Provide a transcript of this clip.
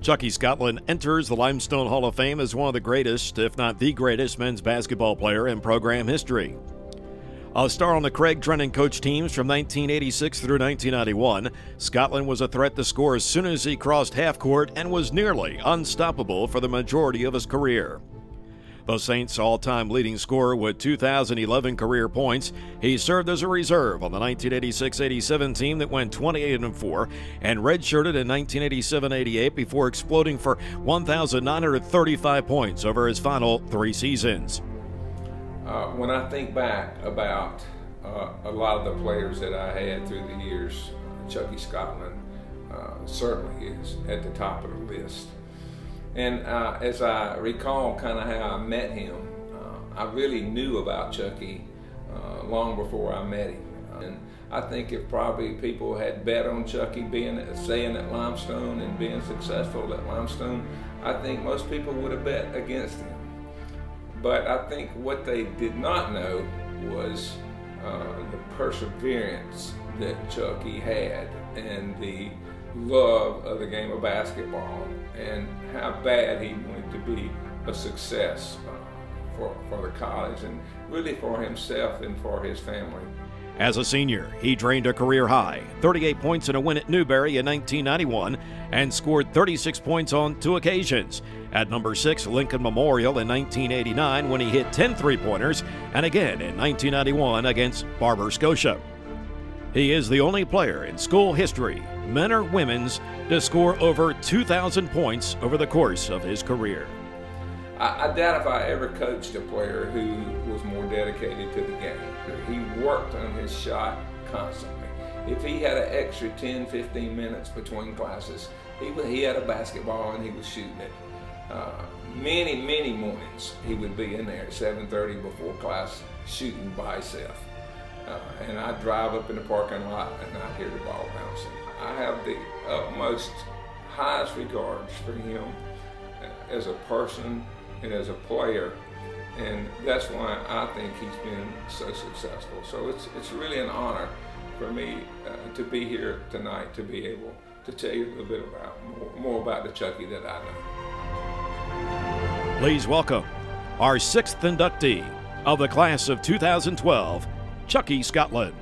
Chuckie Scotland enters the Limestone Hall of Fame as one of the greatest, if not the greatest, men's basketball player in program history. A star on the Craig Drennan coach teams from 1986 through 1991, Scotland was a threat to score as soon as he crossed half court and was nearly unstoppable for the majority of his career. The Saints' all-time leading scorer with 2,011 career points, he served as a reserve on the 1986-87 team that went 28-4 and redshirted in 1987-88 before exploding for 1,935 points over his final 3 seasons. When I think back about a lot of the players that I had through the years, Chuckie Scotland certainly is at the top of the list. And as I recall kind of how I met him, I really knew about Chuckie long before I met him. And I think if probably people had bet on Chuckie staying at Limestone and being successful at Limestone, I think most people would have bet against him. But I think what they did not know was the perseverance that Chuckie had and the love of the game of basketball and how bad he wanted to be a success for the college and really for himself and for his family. As a senior, he drained a career high, 38 points in a win at Newberry in 1991 and scored 36 points on 2 occasions. At number 6 Lincoln Memorial in 1989 when he hit 10 three-pointers and again in 1991 against Barber Scotia. He is the only player in school history, men or women's, to score over 2,000 points over the course of his career. I doubt if I ever coached a player who was more dedicated to the game. He worked on his shot constantly. If he had an extra 10, 15 minutes between classes, he had a basketball and he was shooting it. Many mornings he would be in there at 7:30 before class shooting by himself. And I'd drive up in the parking lot and I'd hear the ball bouncing. I have the utmost, highest regards for him as a person and as a player, and that's why I think he's been so successful. So it's really an honor for me to be here tonight to be able to tell you a little bit more about the Chuckie that I know. Please welcome our 6th inductee of the class of 2012, Chuckie Scotland.